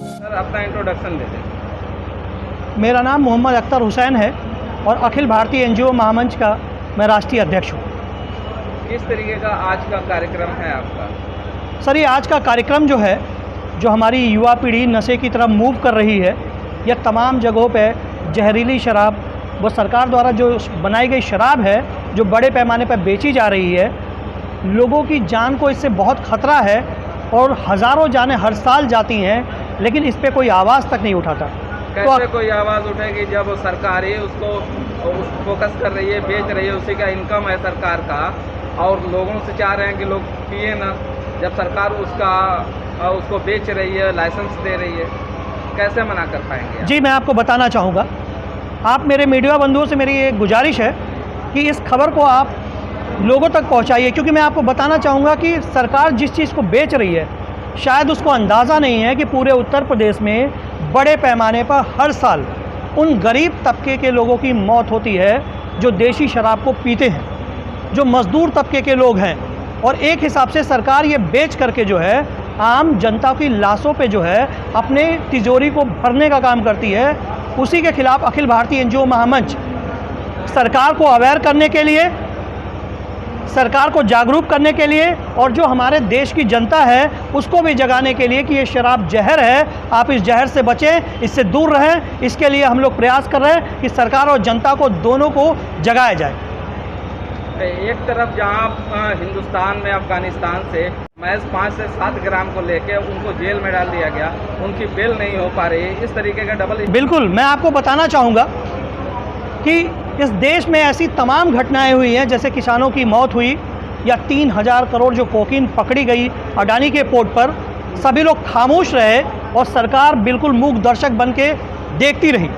Sir अपना introduction दे दें। मेरा नाम मोहम्मद अख्तर हुसैन है और अखिल भारतीय एनजीओ महामंच का मैं राष्ट्रीय अध्यक्ष हूँ। किस तरीके का आज का कार्यक्रम है आपका? सर, ये आज का कार्यक्रम जो है, जो हमारी युवा पीढ़ी नशे की तरफ मूव कर रही है, यह तमाम जगहों पे जहरीली शराब व सरकार द्वारा जो बनाई गई शराब है, जो बड़े पैमाने पर बेची जा रही है, लोगों की जान को इससे बहुत ख़तरा है और हज़ारों जानें हर साल जाती हैं, लेकिन इस पे कोई आवाज़ तक नहीं उठाता। कैसे कोई आवाज़ उठेगी जब सरकार ही उसको फोकस कर रही है, बेच रही है, उसी का इनकम है सरकार का, और लोगों से चाह रहे हैं कि लोग पिए ना। जब सरकार उसको बेच रही है, लाइसेंस दे रही है, कैसे मना कर पाएंगे? जी, मैं आपको बताना चाहूँगा, आप मेरे मीडिया बंधुओं से मेरी एक गुजारिश है कि इस खबर को आप लोगों तक पहुंचाइए, क्योंकि मैं आपको बताना चाहूँगा कि सरकार जिस चीज़ को बेच रही है, शायद उसको अंदाज़ा नहीं है कि पूरे उत्तर प्रदेश में बड़े पैमाने पर हर साल उन गरीब तबके के लोगों की मौत होती है जो देशी शराब को पीते हैं, जो मज़दूर तबके के लोग हैं। और एक हिसाब से सरकार ये बेच करके जो है आम जनता की लाशों पे जो है अपने तिजोरी को भरने का काम करती है। उसी के खिलाफ अखिल भारतीय एनजीओ महामंच सरकार को अवेयर करने के लिए, सरकार को जागरूक करने के लिए और जो हमारे देश की जनता है उसको भी जगाने के लिए कि ये शराब जहर है, आप इस जहर से बचें, इससे दूर रहें। इसके लिए हम लोग प्रयास कर रहे हैं कि सरकार और जनता को दोनों को जगाया जाए। एक तरफ जहां हिंदुस्तान में अफगानिस्तान से महज 5 से 7 ग्राम को लेके उनको जेल में डाल दिया गया, उनकी बेल नहीं हो पा रही, इस तरीके का डबल। बिल्कुल, मैं आपको बताना चाहूँगा कि इस देश में ऐसी तमाम घटनाएं हुई हैं, जैसे किसानों की मौत हुई या 3000 करोड़ जो कोकीन पकड़ी गई अडानी के पोर्ट पर, सभी लोग खामोश रहे और सरकार बिल्कुल मूक दर्शक बन के देखती रही।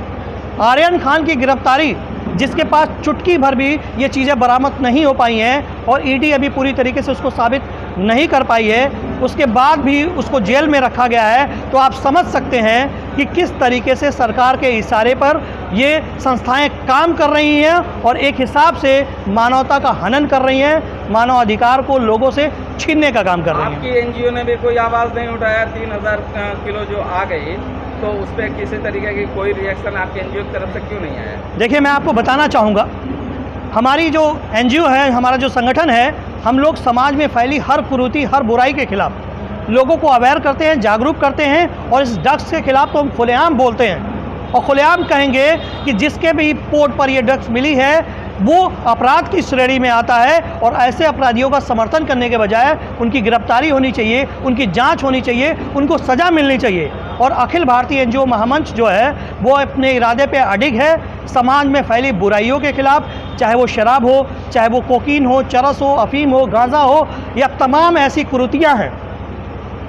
आर्यन खान की गिरफ्तारी, जिसके पास चुटकी भर भी ये चीज़ें बरामद नहीं हो पाई हैं और ईडी अभी पूरी तरीके से उसको साबित नहीं कर पाई है, उसके बाद भी उसको जेल में रखा गया है। तो आप समझ सकते हैं कि किस तरीके से सरकार के इशारे पर ये संस्थाएं काम कर रही हैं और एक हिसाब से मानवता का हनन कर रही हैं, मानव अधिकार को लोगों से छीनने का काम कर रही हैं। आपकी एनजीओ ने भी कोई आवाज़ नहीं उठाया? 3000 किलो जो आ गई, तो उस पर किसी तरीके की कोई रिएक्शन आपकी एनजीओ की तरफ से क्यों नहीं आया? देखिए, मैं आपको बताना चाहूँगा, हमारी जो एनजीओ है, हमारा जो संगठन है, हम लोग समाज में फैली हर कुरीति, हर बुराई के खिलाफ लोगों को अवेयर करते हैं, जागरूक करते हैं और इस ड्रग्स के खिलाफ तो हम खुलेआम बोलते हैं और खुलेआम कहेंगे कि जिसके भी पोर्ट पर ये ड्रग्स मिली है वो अपराध की श्रेणी में आता है और ऐसे अपराधियों का समर्थन करने के बजाय उनकी गिरफ्तारी होनी चाहिए, उनकी जांच होनी चाहिए, उनको सज़ा मिलनी चाहिए। और अखिल भारतीय एनजीओ महामंच जो है वो अपने इरादे पे अडिग है, समाज में फैली बुराइयों के खिलाफ, चाहे वो शराब हो, चाहे वो कोकीन हो, चरस हो, अफीम हो, गांजा हो, या तमाम ऐसी कुरीतियाँ हैं।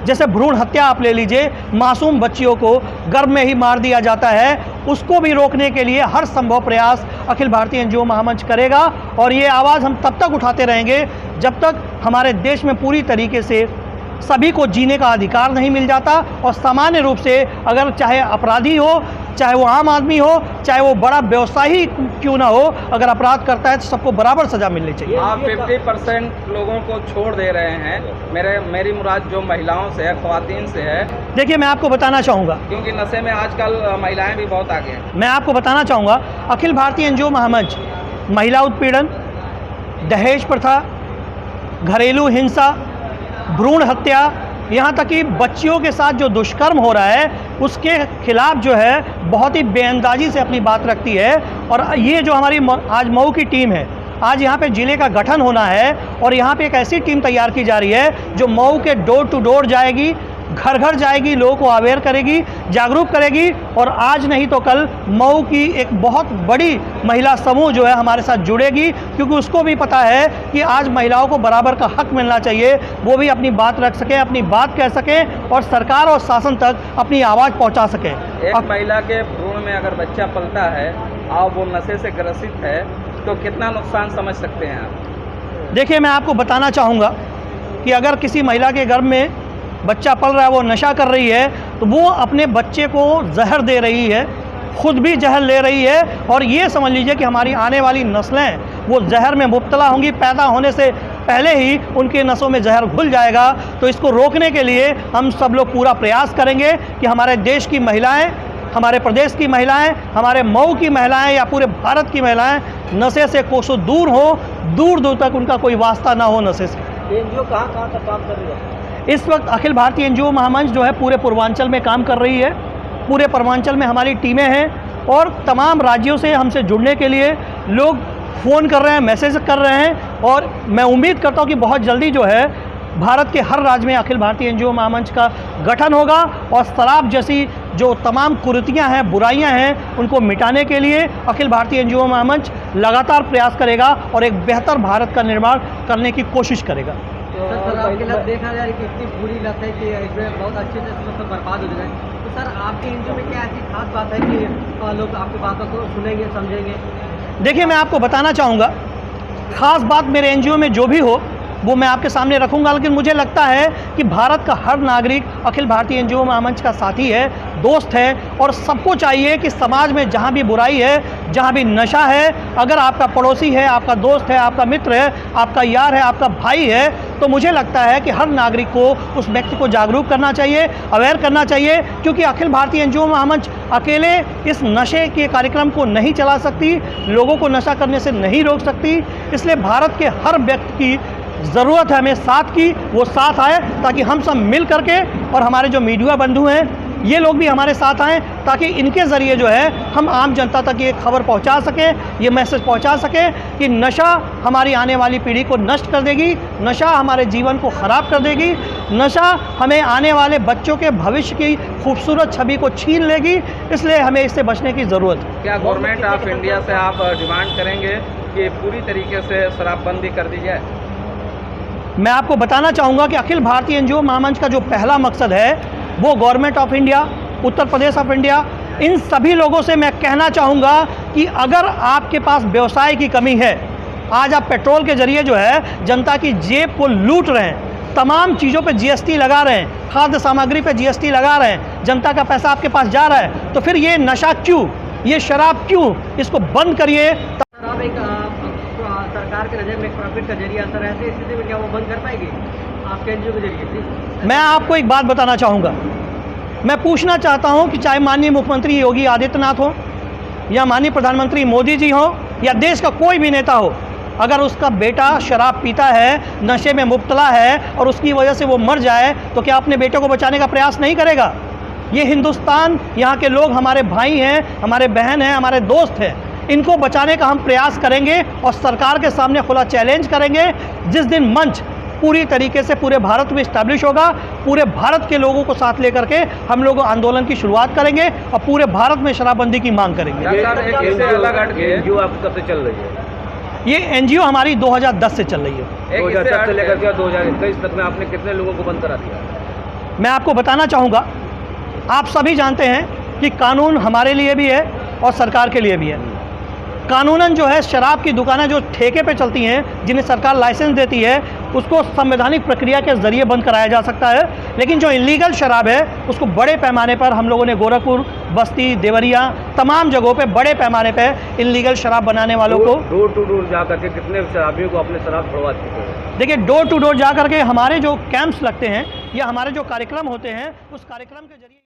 जैसे भ्रूण हत्या आप ले लीजिए, मासूम बच्चियों को गर्भ में ही मार दिया जाता है, उसको भी रोकने के लिए हर संभव प्रयास अखिल भारतीय एनजीओ महामंच करेगा। और ये आवाज़ हम तब तक उठाते रहेंगे जब तक हमारे देश में पूरी तरीके से सभी को जीने का अधिकार नहीं मिल जाता और सामान्य रूप से, अगर चाहे अपराधी हो, चाहे वो आम आदमी हो, चाहे वो बड़ा व्यवसायी क्यों ना हो, अगर अपराध करता है तो सबको बराबर सज़ा मिलनी चाहिए। आप 50% लोगों को छोड़ दे रहे हैं। मेरी मुराद जो महिलाओं से है, ख्वातीन से है। देखिए, मैं आपको बताना चाहूँगा, क्योंकि नशे में आजकल महिलाएं भी बहुत आगे हैं। मैं आपको बताना चाहूँगा, अखिल भारतीय एनजीओ महामंच महिला उत्पीड़न, दहेज प्रथा, घरेलू हिंसा, भ्रूण हत्या, यहाँ तक कि बच्चियों के साथ जो दुष्कर्म हो रहा है उसके खिलाफ जो है बहुत ही बेअंदाजी से अपनी बात रखती है। और ये जो हमारी आज मऊ की टीम है, आज यहाँ पे ज़िले का गठन होना है और यहाँ पे एक ऐसी टीम तैयार की जा रही है जो मऊ के डोर टू डोर जाएगी, घर घर जाएगी, लोगों को अवेयर करेगी, जागरूक करेगी। और आज नहीं तो कल मऊ की एक बहुत बड़ी महिला समूह जो है हमारे साथ जुड़ेगी, क्योंकि उसको भी पता है कि आज महिलाओं को बराबर का हक मिलना चाहिए, वो भी अपनी बात रख सकें, अपनी बात कह सकें और सरकार और शासन तक अपनी आवाज़ पहुंचा सकें। एक महिला के भ्रूण में अगर बच्चा पलता है और वो नशे से ग्रसित है तो कितना नुकसान समझ सकते हैं आप? देखिए, मैं आपको बताना चाहूँगा कि अगर किसी महिला के गर्भ में बच्चा पल रहा है, वो नशा कर रही है, तो वो अपने बच्चे को जहर दे रही है, खुद भी जहर ले रही है और ये समझ लीजिए कि हमारी आने वाली नस्लें वो जहर में मुब्तला होंगी। पैदा होने से पहले ही उनके नसों में जहर घुल जाएगा। तो इसको रोकने के लिए हम सब लोग पूरा प्रयास करेंगे कि हमारे देश की महिलाएं, हमारे प्रदेश की महिलाएं, हमारे मऊ की महिलाएं या पूरे भारत की महिलाएं नशे से कोसों दूर हो, दूर दूर तक उनका कोई वास्ता ना हो नशे से। एनजीओ कहाँ तक काम कर रही है? इस वक्त अखिल भारतीय एनजीओ महामंच जो है पूरे पूर्वांचल में काम कर रही है। पूरे पूर्वांचल में हमारी टीमें हैं और तमाम राज्यों से हमसे जुड़ने के लिए लोग फ़ोन कर रहे हैं, मैसेज कर रहे हैं और मैं उम्मीद करता हूं कि बहुत जल्दी जो है भारत के हर राज्य में अखिल भारतीय एनजीओ महामंच का गठन होगा और शराब जैसी जो तमाम कुरीतियां हैं, बुराइयां हैं, उनको मिटाने के लिए अखिल भारतीय एनजीओ महामंच लगातार प्रयास करेगा और एक बेहतर भारत का निर्माण करने की कोशिश करेगा। तो शराब की लत देखा जाए कि इतनी बुरी लत है कि इसमें बहुत अच्छे से मतलब बर्बाद हो जाए। तो सर आपके एनजीओ में क्या ऐसी खास बात है कि लोग आपकी बातों को सुनेंगे, समझेंगे? देखिए, मैं आपको बताना चाहूँगा, ख़ास बात मेरे एनजीओ में जो भी हो वो मैं आपके सामने रखूंगा, लेकिन मुझे लगता है कि भारत का हर नागरिक अखिल भारतीय एनजीओ महामंच का साथी है, दोस्त है और सबको चाहिए कि समाज में जहाँ भी बुराई है, जहाँ भी नशा है, अगर आपका पड़ोसी है, आपका दोस्त है, आपका मित्र है, आपका यार है, आपका भाई है, तो मुझे लगता है कि हर नागरिक को उस व्यक्ति को जागरूक करना चाहिए, अवेयर करना चाहिए, क्योंकि अखिल भारतीय एनजीओ महामंच अकेले इस नशे के कार्यक्रम को नहीं चला सकती, लोगों को नशा करने से नहीं रोक सकती। इसलिए भारत के हर व्यक्ति की ज़रूरत है हमें साथ की, वो साथ आए ताकि हम सब मिल करके और हमारे जो मीडिया बंधु हैं ये लोग भी हमारे साथ आएँ, ताकि इनके ज़रिए जो है हम आम जनता तक ये खबर पहुंचा सकें, ये मैसेज पहुंचा सकें कि नशा हमारी आने वाली पीढ़ी को नष्ट कर देगी, नशा हमारे जीवन को ख़राब कर देगी, नशा हमें आने वाले बच्चों के भविष्य की खूबसूरत छवि को छीन लेगी। इसलिए हमें इससे बचने की ज़रूरत है। क्या गवर्नमेंट ऑफ इंडिया से आप डिमांड करेंगे कि पूरी तरीके से शराबबंदी कर दी जाए? मैं आपको बताना चाहूँगा कि अखिल भारतीय एनजीओ महामंच का जो पहला मकसद है वो government of India, Uttar Pradesh of India, इन सभी लोगों से मैं कहना चाहूँगा कि अगर आपके पास व्यवसाय की कमी है, आज आप पेट्रोल के जरिए जो है जनता की जेब को लूट रहे हैं, तमाम चीज़ों पे जीएसटी लगा रहे हैं, खाद्य सामग्री पे जीएसटी लगा रहे हैं, जनता का पैसा आपके पास जा रहा है, तो फिर ये नशा क्यों, ये शराब क्यों? इसको बंद करिए। शराब एक सरकार के नज़र में प्रॉफिट का जरिया असर है, ऐसी स्थिति में क्या वो बंद कर पाएगी आपके एनजीओ के जरिए? मैं आपको एक बात बताना चाहूँगा, मैं पूछना चाहता हूँ कि चाहे माननीय मुख्यमंत्री योगी आदित्यनाथ हो या माननीय प्रधानमंत्री मोदी जी हो या देश का कोई भी नेता हो, अगर उसका बेटा शराब पीता है, नशे में मुब्तला है और उसकी वजह से वो मर जाए, तो क्या अपने बेटे को बचाने का प्रयास नहीं करेगा? ये हिंदुस्तान, यहाँ के लोग हमारे भाई हैं, हमारे बहन हैं, हमारे दोस्त हैं, इनको बचाने का हम प्रयास करेंगे और सरकार के सामने खुला चैलेंज करेंगे। जिस दिन मंच पूरी तरीके से पूरे भारत में इस्टेब्लिश होगा, पूरे भारत के लोगों को साथ लेकर के हम लोग आंदोलन की शुरुआत करेंगे और पूरे भारत में शराबबंदी की मांग करेंगे। एनजीओ आप कब से चल रही है? ये एनजीओ हमारी 2010 से चल रही है। 2010 से लेकर के 2021 तक में आपने कितने लोगों को बंद करा दिया? मैं आपको बताना चाहूँगा, आप सभी जानते हैं कि कानून हमारे लिए भी है और सरकार के लिए भी है। कानूनन जो है शराब की दुकानें जो ठेके पे चलती हैं, जिन्हें सरकार लाइसेंस देती है, उसको संवैधानिक प्रक्रिया के ज़रिए बंद कराया जा सकता है, लेकिन जो इलीगल शराब है उसको बड़े पैमाने पर हम लोगों ने गोरखपुर, बस्ती, देवरिया, तमाम जगहों पे बड़े पैमाने पे इलीगल शराब बनाने वालों को डोर टू डोर जा करके कितने शराबियों को अपने शराब छुड़वा चुके हैं? देखिए, डोर टू डोर जा करके हमारे जो कैंप्स लगते हैं या हमारे जो कार्यक्रम होते हैं, उस कार्यक्रम के जरिए